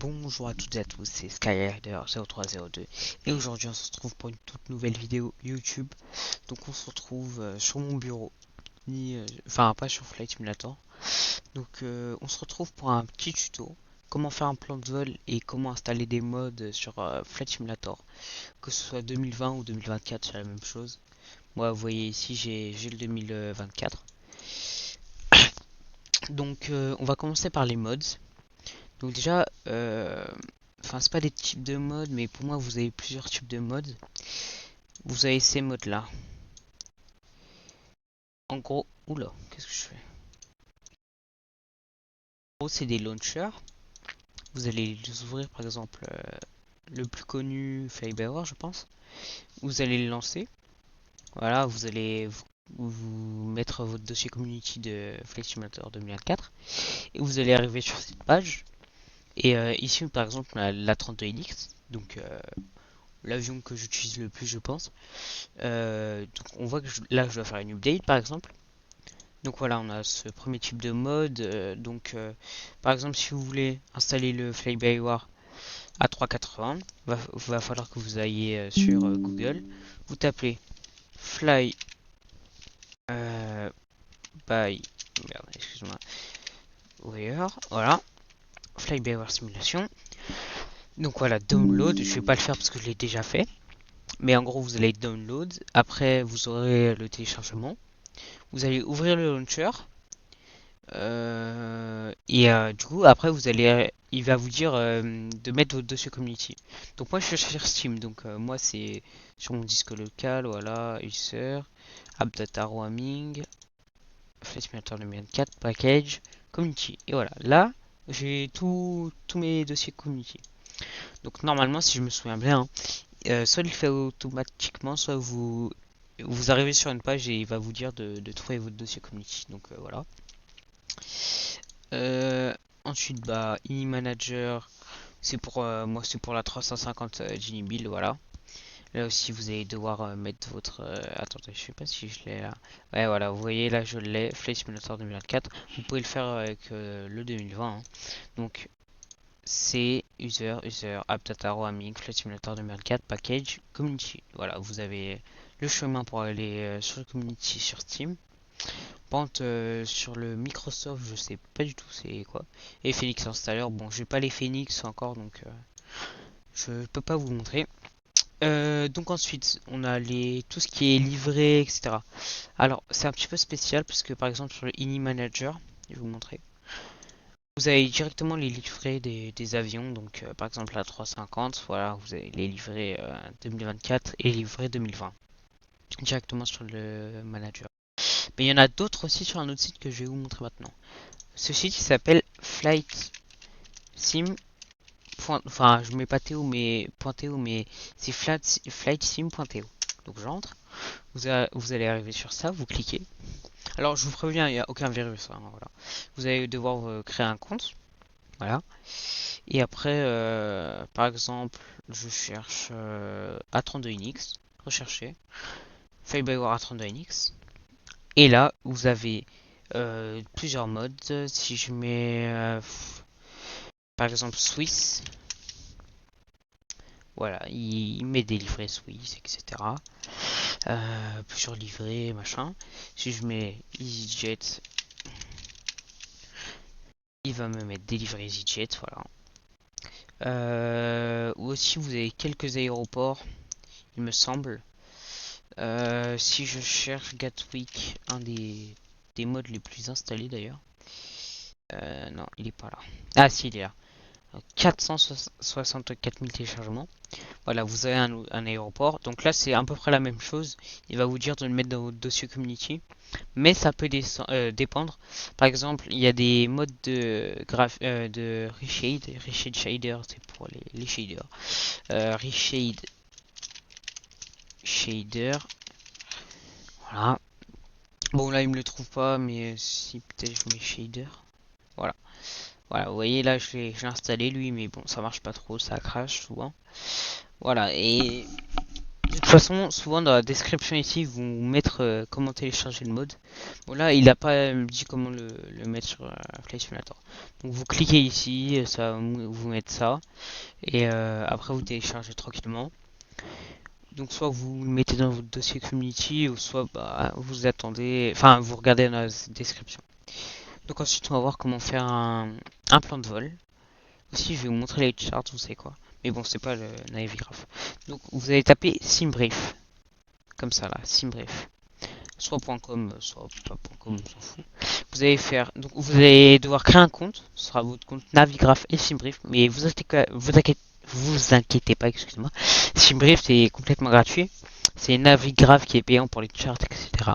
Bonjour à toutes et à tous, c'est Skyrider0302 et aujourd'hui on se retrouve pour une toute nouvelle vidéo YouTube. Donc on se retrouve sur mon bureau, enfin pas sur Flight Simulator. Donc on se retrouve pour un petit tuto, comment faire un plan de vol et comment installer des mods sur Flight Simulator. Que ce soit 2020 ou 2024, c'est la même chose. Moi vous voyez ici j'ai le 2024. Donc on va commencer par les mods. Donc déjà, enfin c'est pas des types de modes, mais pour moi vous avez plusieurs types de modes. Vous avez ces modes là. En gros, oula, qu'est-ce que je fais? En gros c'est des launchers. Vous allez les ouvrir par exemple, le plus connu Flyby je pense. Vous allez le lancer. Voilà, vous allez vous mettre votre dossier community de Flight Simulator 2024 et vous allez arriver sur cette page. Et ici par exemple on a la 32NX, donc l'avion que j'utilise le plus je pense. Donc on voit que là je dois faire une update par exemple. Donc voilà, on a ce premier type de mode. Par exemple, si vous voulez installer le Fly-by-Wire à 380, va falloir que vous ayez sur Google. Vous tapez Fly by merde, excuse-moi, Wire, voilà, Fly-by-Wire simulation. Donc voilà, download. Je vais pas le faire parce que je l'ai déjà fait. Mais en gros, vous allez download. Après, vous aurez le téléchargement. Vous allez ouvrir le launcher. Du coup, après, il va vous dire de mettre votre dossier community. Donc moi, je suis sur Steam. Donc moi, c'est sur mon disque local. Voilà, user, app data roaming, Flight Simulator 2024, package, community. Et voilà, là, j'ai tous mes dossiers community. Donc normalement, si je me souviens bien, soit il le fait automatiquement, soit vous arrivez sur une page et il va vous dire de trouver votre dossier community. Donc voilà. Euh, Ensuite, bah, manager c'est pour moi, c'est pour la 350 Genie Bill, voilà. Là aussi, vous allez devoir mettre votre. Attendez, je sais pas si je l'ai là. Ouais, voilà, vous voyez là, je l'ai. Flight Simulator 2024. Vous pouvez le faire avec le 2020. Hein. Donc, c'est user, app data roaming, Flight Simulator 2024, package, community. Voilà, vous avez le chemin pour aller sur le community sur Steam. Pente sur le Microsoft, je sais pas du tout c'est quoi. Et Phoenix Installer, bon, j'ai pas les Phoenix encore donc je peux pas vous montrer. Donc ensuite, on a tout ce qui est livré, etc. Alors, c'est un petit peu spécial parce que par exemple sur le INI Manager, je vais vous montrer. Vous avez directement les livrets des avions, donc par exemple la 350, voilà, vous avez les livrets 2024 et les livrets 2020 directement sur le manager. Mais il y en a d'autres aussi sur un autre site que je vais vous montrer maintenant. Ce site il s'appelle Flight Sim. Enfin, je mets pas Théo, mais .to, mais c'est flightsim.to. Donc j'entre, vous allez arriver sur ça, vous cliquez. Alors je vous préviens, il n'y a aucun virus. Hein, voilà. Vous allez devoir créer un compte. Voilà. Et après, par exemple, je cherche A32NX. Rechercher. Flyby-Wire A32NX. Et là, vous avez plusieurs modes. Si je mets par exemple Swiss, voilà, il met des livrets Swiss, etc. Plusieurs livrets, machin. Si je mets EasyJet, il va me mettre des livrets EasyJet, voilà. Ou aussi vous avez quelques aéroports, il me semble. Si je cherche Gatwick, un des modes les plus installés d'ailleurs. Non, il est pas là. Ah si, il est là. 464 000 téléchargements. Voilà, vous avez un aéroport. Donc là, c'est à peu près la même chose. Il va vous dire de le mettre dans votre dossier community. Mais ça peut dépendre. Par exemple, il y a des modes de reshade. Reshade shader, c'est pour les shaders. Reshade shader. Voilà. Bon, là, il me le trouve pas, mais si peut-être je mets shader. Voilà. Voilà, vous voyez, là, je l'ai installé lui, mais bon, ça marche pas trop, ça crache souvent. Voilà, et De toute façon, souvent dans la description ici, ils vont vous mettre comment télécharger le mode. Bon là, il a pas dit comment le mettre sur Flight Simulator. Donc vous cliquez ici, ça va vous mettre ça. Et après vous téléchargez tranquillement. Donc soit vous le mettez dans votre dossier community, ou soit bah, vous attendez, enfin vous regardez dans la description. Donc ensuite on va voir comment faire un plan de vol. Aussi je vais vous montrer les charts, vous savez quoi. Mais bon c'est pas le Navigraph. Donc vous allez taper SimBrief. Comme ça là, SimBrief. Soit .com, soit pas .com, on s'en fout. Vous allez faire, donc vous allez devoir créer un compte. Ce sera votre compte Navigraph et SimBrief. Mais vous inquiétez pas, excusez-moi. SimBrief c'est complètement gratuit. C'est Navigraph qui est payant pour les charts, etc.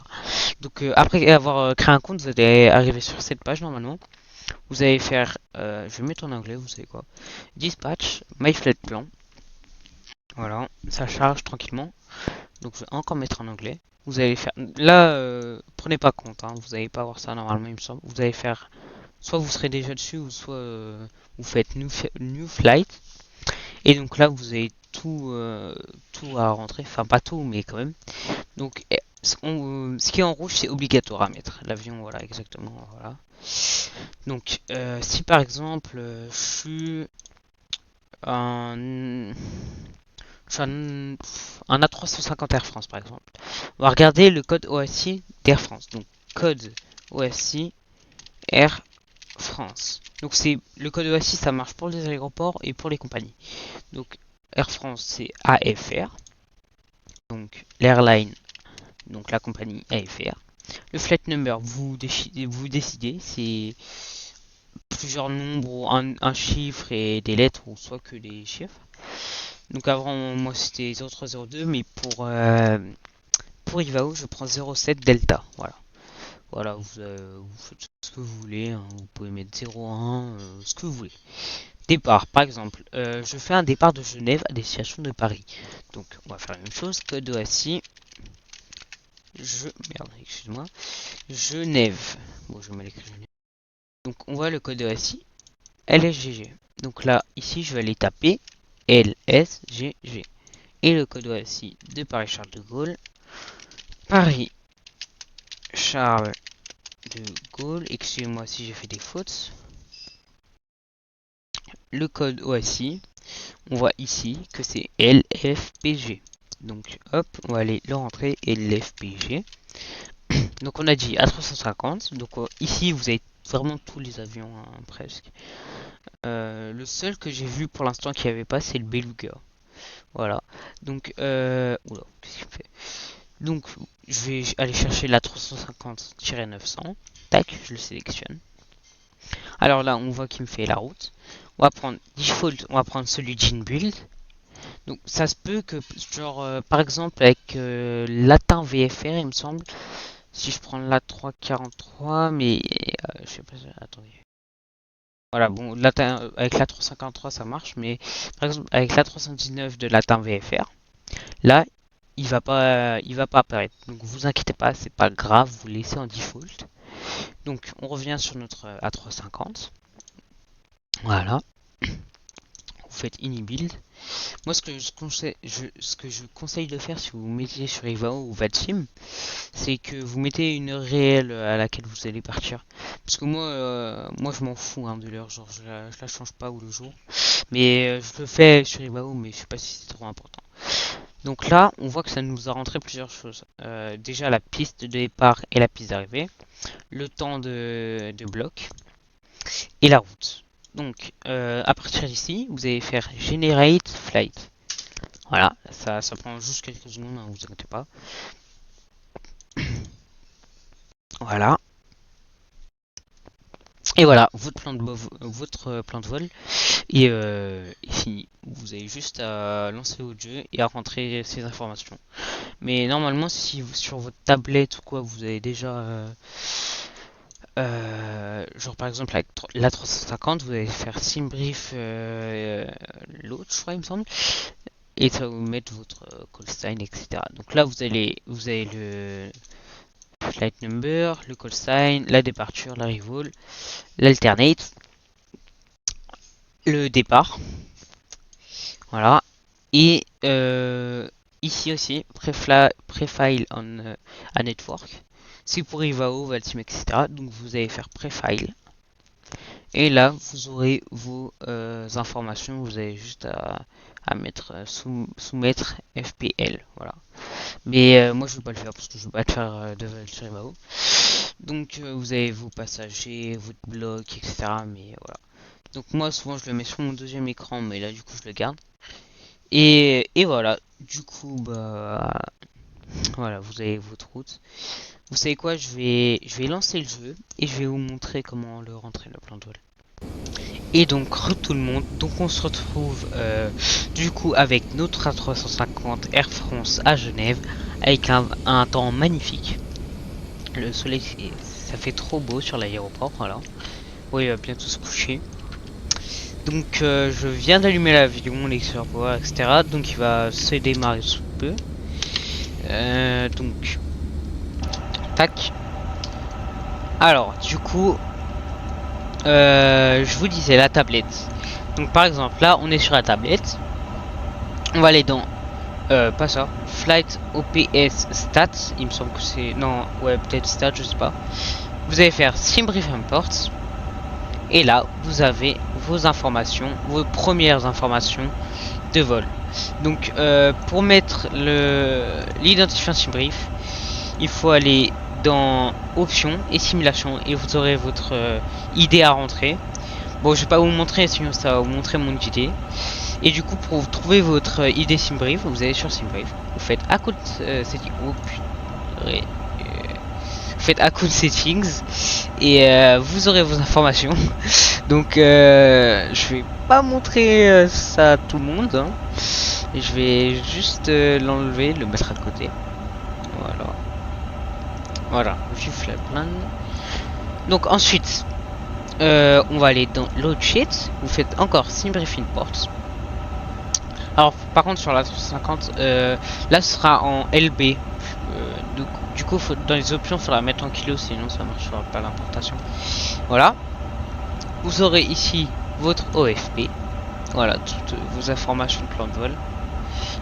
Donc après avoir créé un compte, vous allez arriver sur cette page normalement. Vous allez faire, je vais mettre en anglais, vous savez quoi. Dispatch, My Flight Plan. Voilà, ça charge tranquillement. Donc je vais encore mettre en anglais. Vous allez faire, là, prenez pas compte, hein, vous n'allez pas voir ça normalement, il me semble. Vous allez faire, soit vous serez déjà dessus, ou soit vous faites new Flight. Et donc là, vous avez tout à rentrer, enfin pas tout, mais quand même. Donc ce qui est en rouge, c'est obligatoire à mettre. L'avion, voilà, exactement, voilà. Donc si par exemple, je suis un, un A350 Air France par exemple. On va regarder le code OSI d'Air France. Donc code OSI Air France. Donc c'est le code OSI, ça marche pour les aéroports et pour les compagnies. Donc Air France c'est AFR. Donc l'airline, donc la compagnie AFR. Le flight number, vous décidez, c'est plusieurs nombres ou un chiffre et des lettres ou soit que des chiffres. Donc avant moi c'était 0302 mais pour Ivao je prends 07 Delta. Voilà. Voilà, vous faites ce que vous voulez, hein. Vous pouvez mettre 01, ce que vous voulez. Départ, par exemple, je fais un départ de Genève à destination de Paris. Donc on va faire la même chose, code OASI, merde, excuse-moi, Genève. Bon, je vais mal écrire Genève. Donc on voit le code OASI, LSGG. Donc là, ici, je vais aller taper LSGG. Et le code OASI de Paris-Charles de Gaulle, Paris-Charles de Gaulle, excusez-moi si j'ai fait des fautes. Le code OASI, on voit ici que c'est LFPG. Donc hop, on va aller le rentrer LFPG. Donc on a dit A350. Donc ici vous avez vraiment tous les avions, hein, presque. Le seul que j'ai vu pour l'instant qui n'y avait pas, c'est le Beluga. Voilà. Donc oula, qu'est-ce qu'il fait? Donc je vais aller chercher la 350-900. Tac, je le sélectionne. Alors là, on voit qu'il me fait la route. On va prendre default, on va prendre celui d'InBuild. Donc ça se peut que, genre, par exemple, avec Latin VFR, il me semble, si je prends la 343, mais je sais pas, attendez. Voilà, bon, Latin, avec la 353 ça marche, mais par exemple, avec la 319 de Latin VFR, là, il va pas apparaître. Donc vous inquiétez pas, c'est pas grave, vous laissez en default. Donc on revient sur notre A350. Voilà, vous faites inbuild. Moi, ce que je conseille de faire si vous mettez sur Ivao ou Vatsim, c'est que vous mettez une heure réelle à laquelle vous allez partir. Parce que moi je m'en fous, hein, de l'heure, genre je la change pas ou le jour. Mais je le fais sur Ivao, mais je sais pas si c'est trop important. Donc là, on voit que ça nous a rentré plusieurs choses. Déjà la piste de départ et la piste d'arrivée, le temps de bloc et la route. Donc à partir d'ici, vous allez faire Generate Flight. Voilà, ça prend juste quelques secondes, hein, vous inquiétez pas. Voilà. Et voilà, votre plan de vol est fini. Vous avez juste à lancer votre jeu et à rentrer ces informations. Mais normalement, si sur votre tablette ou quoi, vous avez déjà... genre par exemple avec la 350, vous allez faire SimBrief l'autre, je crois, il me semble. Et ça va vous mettre votre call sign, etc. Donc là, vous avez le flight number, le call sign, la départure, l'arrival, l'alternate, le départ. Voilà. Et ici aussi, Prefile on a Network. C'est pour Ivao, Valtim, etc. Donc vous allez faire Prefile. Et là, vous aurez vos informations. Vous avez juste à mettre soumettre FPL. Voilà. Mais moi, je vais pas le faire parce que je vais pas le faire de sur Ivao. Donc vous avez vos passagers, votre bloc, etc. Mais voilà. Donc moi, souvent, je le mets sur mon deuxième écran, mais là, du coup, je le garde. Et voilà. Du coup, bah voilà, vous avez votre route. Vous savez quoi, je vais lancer le jeu et je vais vous montrer comment le rentrer le plan de vol. Et donc, tout le monde, donc on se retrouve du coup avec notre A350 Air France à Genève avec un temps magnifique. Le soleil, ça fait trop beau sur l'aéroport, voilà. Oui, il va bientôt se coucher. Donc, je viens d'allumer l'avion, l'extérieur, etc. Donc, il va se démarrer sous peu. Donc, tac. Alors, du coup, je vous disais la tablette. Donc par exemple, là on est sur la tablette. On va aller dans pas ça, Flight OPS Stats. Il me semble que c'est non, ouais peut-être Stats, je sais pas. Vous allez faire SimBrief Import. Et là, vous avez vos informations, vos premières informations de vol. Donc pour mettre l'identifiant SimBrief, il faut aller dans Options et Simulation et vous aurez votre ID à rentrer. Bon, je vais pas vous montrer, sinon ça va vous montrer mon ID. Et du coup, pour trouver votre ID SimBrief, vous allez sur SimBrief. Vous faites Account Settings. Oh putain. Vous faites Account Settings et vous aurez vos informations. Donc, je vais pas montrer ça à tout le monde. Hein. Et je vais juste l'enlever, le mettre à côté. Voilà. Voilà, je la plan. Donc ensuite, on va aller dans Load Sheet. Vous faites encore SimBrief Import. Alors par contre sur la 350, là ce sera en LB. Du coup, dans les options, il faudra mettre en kilos, sinon ça marchera pas l'importation. Voilà. Vous aurez ici votre OFP. Voilà, toutes vos informations de plan de vol.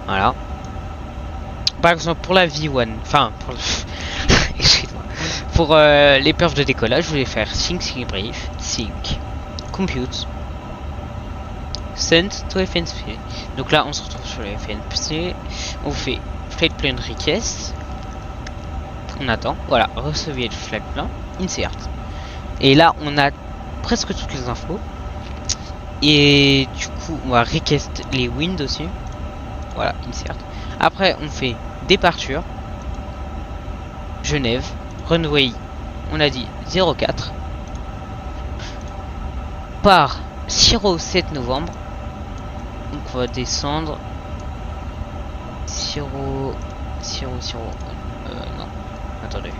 Voilà. Par exemple pour la V1, enfin pour pour les perfs de décollage, je voulais faire Sync SimBrief, Sync Compute Send to FNP. Donc là on se retrouve sur le FNP. On fait Flight Plan Request. On attend. Voilà, recevez le flight plan, Insert. Et là on a presque toutes les infos. Et du coup on va request les winds aussi. Voilà, Insert. Après on fait Départure Genève, runway, on a dit 04 par 07 novembre. Donc on va descendre 0 non, attendez.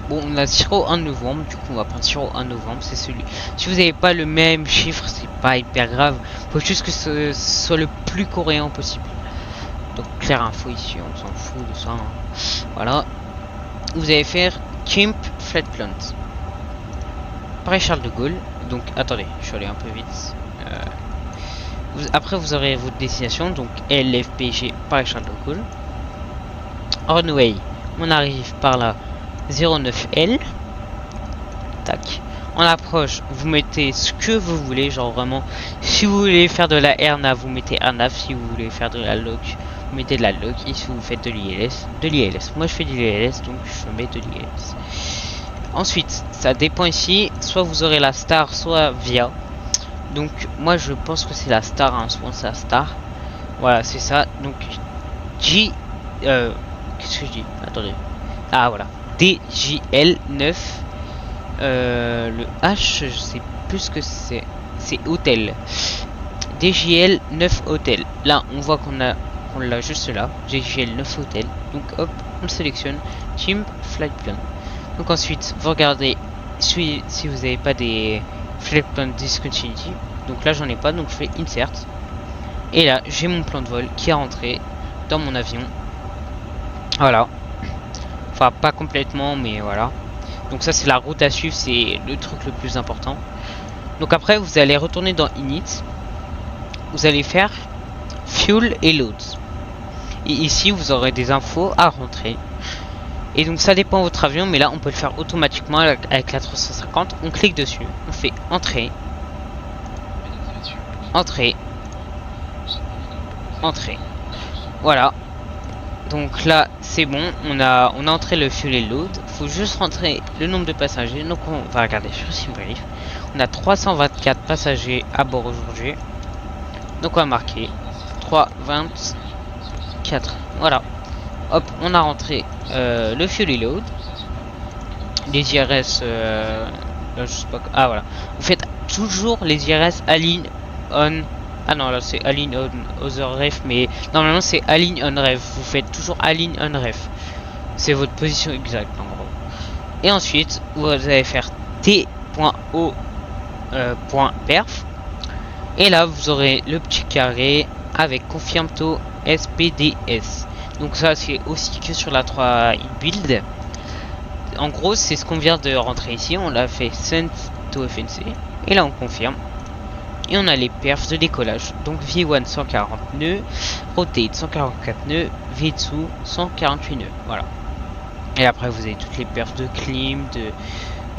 Bon, on a 01 novembre, du coup on va prendre 01 novembre, c'est celui. Si vous n'avez pas le même chiffre, c'est pas hyper grave. Faut juste que ce soit le plus coréen possible. Donc clair info ici, on s'en fout de ça. Hein. Voilà. Vous allez faire Camp Flight Plant. Paris Charles de Gaulle. Donc attendez, je suis allé un peu vite. Après vous aurez votre destination, donc LFPG Paris Charles de Gaulle. Runway, on arrive par là 09L. Tac. En approche, vous mettez ce que vous voulez, genre vraiment. Si vous voulez faire de la AirNav, vous mettez AirNav. Si vous voulez faire de la LOC, vous mettez de la LOC. Et si vous faites de l'ILS, de l'ILS. Moi je fais de l'ILS, donc je mets de l'ILS. Ensuite, ça dépend ici. Soit vous aurez la star, soit via. Donc moi je pense que c'est la star, hein, souvent c'est la star. Voilà, c'est ça. Donc qu'est-ce que je dis? Attendez. Ah voilà. DJL9. Le H, je sais plus ce que c'est. C'est hôtel. DJL 9 hôtel. Là, on voit qu'on l'a juste là. DJL 9 hôtel. Donc hop, on le sélectionne. Team Flight Plan. Donc ensuite, vous regardez si vous n'avez pas des Flight Plan Discontinuity. Donc là, j'en ai pas, donc je fais Insert. Et là, j'ai mon plan de vol qui est rentré dans mon avion. Voilà. Enfin, pas complètement, mais voilà. Donc ça c'est la route à suivre, c'est le truc le plus important. Donc après vous allez retourner dans Init. Vous allez faire fuel et loads. Et ici vous aurez des infos à rentrer. Et donc ça dépend de votre avion, mais là on peut le faire automatiquement avec la 350. On clique dessus, on fait entrée, entrée, entrée. Voilà. Donc là c'est bon, on a entré le fuel et le load. Faut juste rentrer le nombre de passagers. Donc on va regarder sur SimBrief. On a 324 passagers à bord aujourd'hui. Donc on va marquer 324. Voilà. Hop, on a rentré le fuel et load. Les IRS, là, je sais pas. Ah voilà. Vous faites toujours les IRS align on. Ah non, là c'est align on other ref, mais normalement c'est align on ref. Vous faites toujours align on ref. C'est votre position exacte en gros. Et ensuite, vous allez faire t.o.perf. Et là, vous aurez le petit carré avec confirm to SPDS. Donc ça, c'est aussi que sur la 3 build. En gros, c'est ce qu'on vient de rentrer ici. On l'a fait send to FNC. Et là, on confirme. Et on a les perfs de décollage. Donc V1 140 nœuds, rotate 144 nœuds, V2 148 nœuds. Voilà. Et après, vous avez toutes les perfs de clim, de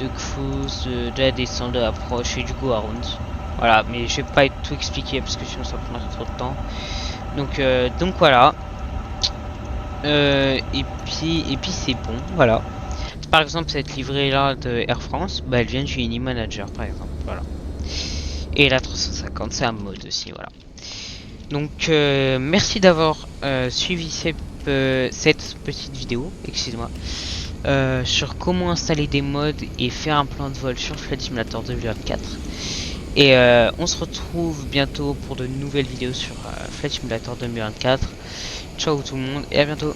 cruise, de la descente, de l'approche et du go around. Voilà, mais je vais pas tout expliquer parce que sinon ça prendrait trop de temps. Donc voilà. Et puis c'est bon, voilà. Par exemple, cette livrée là de Air France, bah elle vient du Uni Manager par exemple, voilà. Et la 350 c'est un mode aussi, voilà. Donc merci d'avoir suivi cette petite vidéo, excusez-moi, sur comment installer des mods et faire un plan de vol sur Flight Simulator 2024. Et on se retrouve bientôt pour de nouvelles vidéos sur Flight Simulator 2024. Ciao tout le monde et à bientôt.